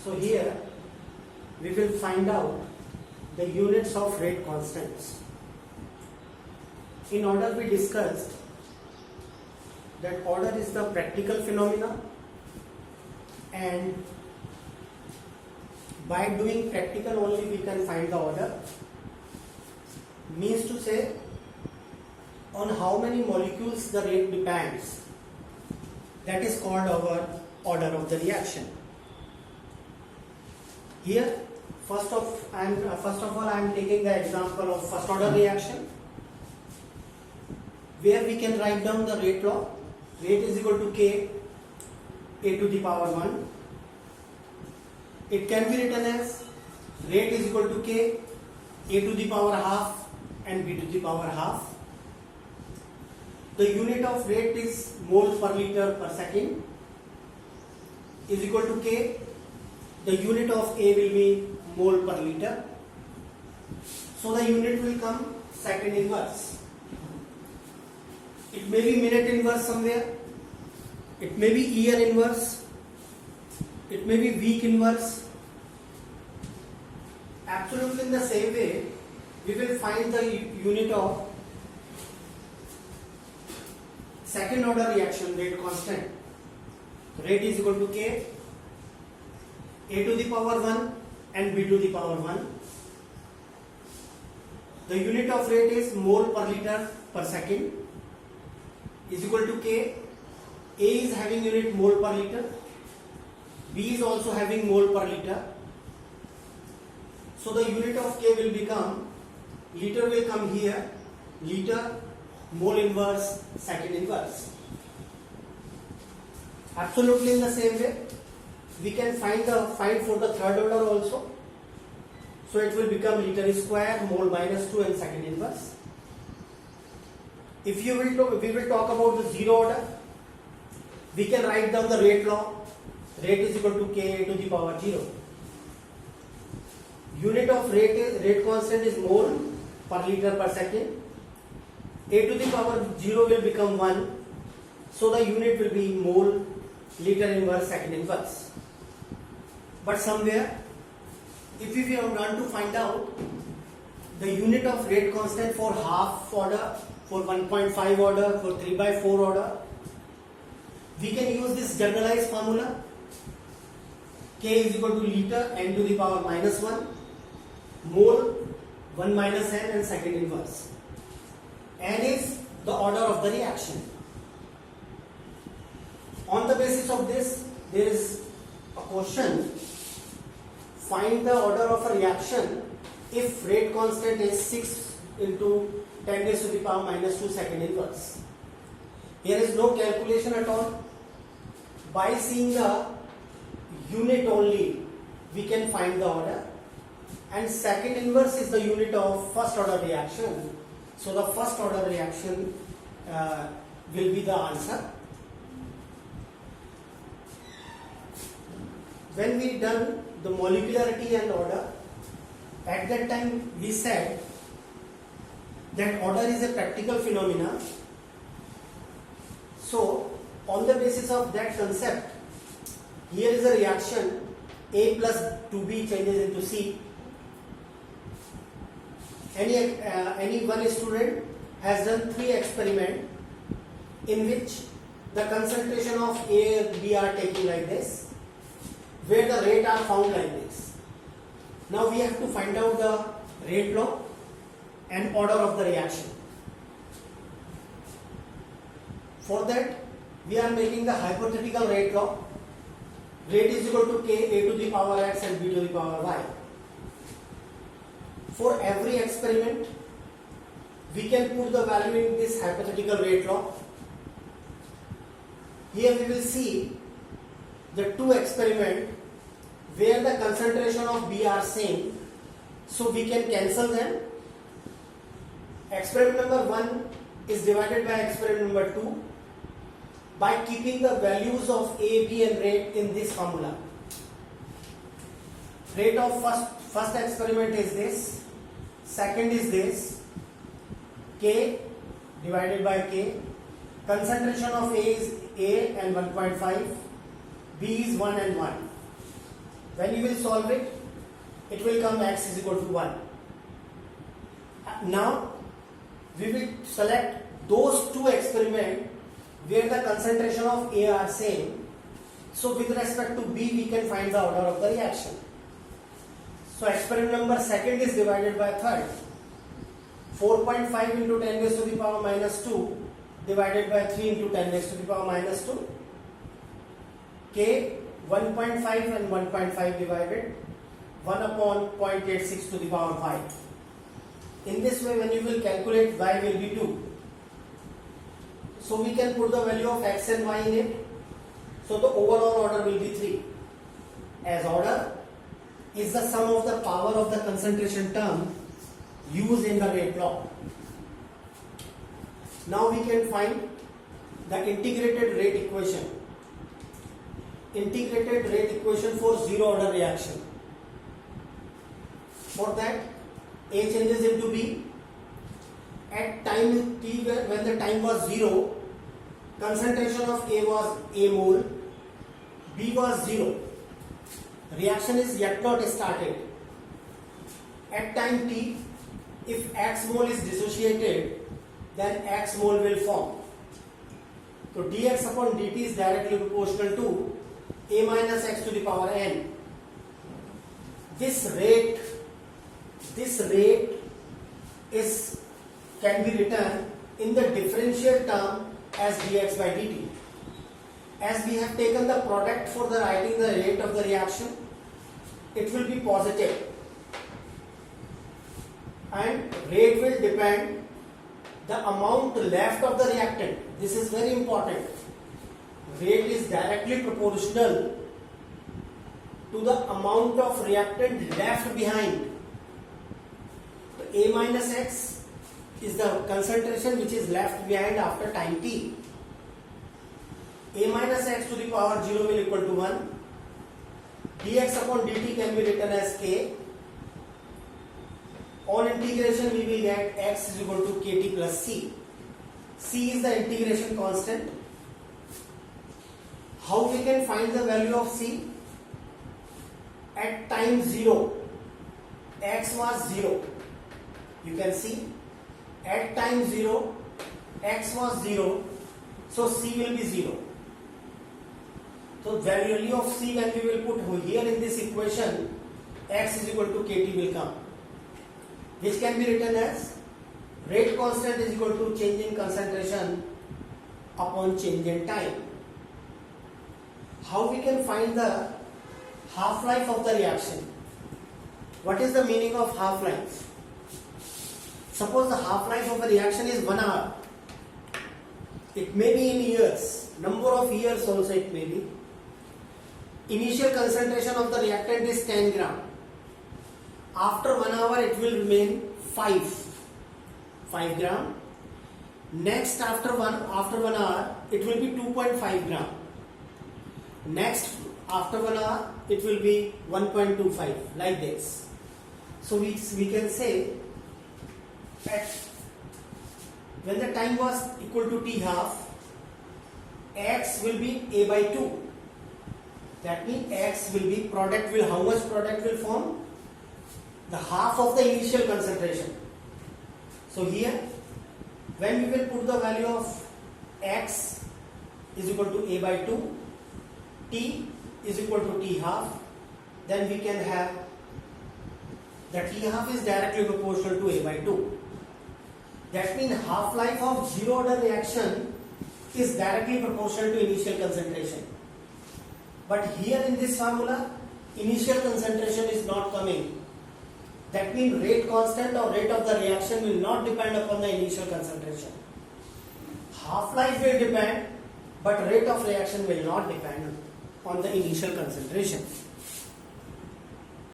So here we will find out the units of rate constants. In order we discussed that order is the practical phenomena, and by doing practical only we can find the order. Means to say, on how many molecules the rate depends. That is called our order of the reaction. Here, first of all, I am taking the example of first order reaction, where we can write down the rate law. Rate is equal to K A to the power 1. It can be written as rate is equal to K A to the power half and B to the power half. The unit of rate is moles per liter per second is equal to K. The unit of A will be mole per liter. So the unit will come second inverse. It may be minute inverse somewhere. It may be year inverse. It may be week inverse. Absolutely in the same way, we will find the unit of second order reaction rate constant. Rate is equal to K A to the power 1 and B to the power 1. The unit of rate is mole per liter per second is equal to K. A is having unit mole per liter. B is also having mole per liter. So the unit of K will become, liter will come here, liter, mole inverse, second inverse. Absolutely in the same way, we can find for the third order also. So it will become liter square, mole minus 2 and second inverse. If we will talk about the zero order, we can write down the rate law. Rate is equal to K to the power 0. Unit of rate constant is mole per liter per second. A to the power 0 will become 1. So the unit will be mole liter inverse second inverse. But somewhere, if we want to find out the unit of rate constant for half order, for 1.5 order, for 3/4 order, we can use this generalized formula. K is equal to liter n to the power minus 1, mole 1 minus n and second inverse. N is the order of the reaction. On the basis of this, there is a question. Find the order of a reaction if rate constant is 6 into 10 raised to the power minus 2 second inverse. Here is no calculation at all. By seeing the unit only, we can find the order. And second inverse is the unit of first order reaction. So the first order reaction will be the answer. When we done the molecularity and order, at that time we said that order is a practical phenomena. So on the basis of that concept, here is a reaction A plus 2B changes into C. Any one student has done 3 experiments in which the concentration of A and B are taken like this, where the rate are found like this. Now we have to find out the rate law and order of the reaction. For that, we are making the hypothetical rate law. Rate is equal to K A to the power x and B to the power y. For every experiment, we can put the value in this hypothetical rate law. Here we will see the 2 experiments where the concentration of B are same, so we can cancel them. Experiment number 1 is divided by experiment number 2 by keeping the values of A, B and rate in this formula. Rate of first experiment is this, second is this, K divided by K. Concentration of A is A and 1.5, B is 1 and 1. When you will solve it, it will come x is equal to 1. Now we will select those two experiments where the concentration of A are same. So with respect to B, we can find the order of the reaction. So experiment number second is divided by third. 4.5 into 10 raised to the power minus 2 divided by 3 into 10 raised to the power minus 2. K 1.5 and 1.5 divided 1 upon 0.86 to the power 5. In this way, when you will calculate, y will be 2. So we can put the value of x and y in it. So the overall order will be 3. As order is the sum of the power of the concentration term used in the rate law. Now we can find the integrated rate equation. Integrated rate equation for zero order reaction. For that, A changes into B. At time t, when the time was 0, concentration of A was A mole, B was 0. Reaction is yet not started. At time t, if X mole is dissociated, then X mole will form. So dx upon dt is directly proportional to A minus x to the power n. This rate is can be written in the differential term as dx by dt. As we have taken the product for the writing the rate of the reaction, it will be positive, and rate will depend the amount left of the reactant. This is very important. Rate is directly proportional to the amount of reactant left behind. So A minus x is the concentration which is left behind after time t. A minus x to the power 0 will equal to 1. Dx upon dt can be written as k. On integration we will get x is equal to kt plus c. C is the integration constant. How we can find the value of c? At time 0, x was 0. You can see at time 0, x was 0, so c will be 0. So value of c when we will put here in this equation, x is equal to kt will come, which can be written as rate constant is equal to change in concentration upon change in time. How we can find the half-life of the reaction? What is the meaning of half-life? Suppose the half-life of a reaction is 1 hour. It may be in years, number of years also it may be. Initial concentration of the reactant is 10 gram. After 1 hour it will remain 5 gram. Next after 1 hour it will be 2.5 gram. Next after 1 hour it will be 1.25, like this. So we can say that when the time was equal to t half, x will be a by 2. That means x will be product will, how much product will form? The half of the initial concentration. So here when we will put the value of x is equal to a by 2, t is equal to t half, then we can have that t half is directly proportional to a by 2. That means half-life of zero order reaction is directly proportional to initial concentration. But here in this formula, initial concentration is not coming. That means rate constant or rate of the reaction will not depend upon the initial concentration. Half-life will depend, but rate of reaction will not depend on the initial concentration.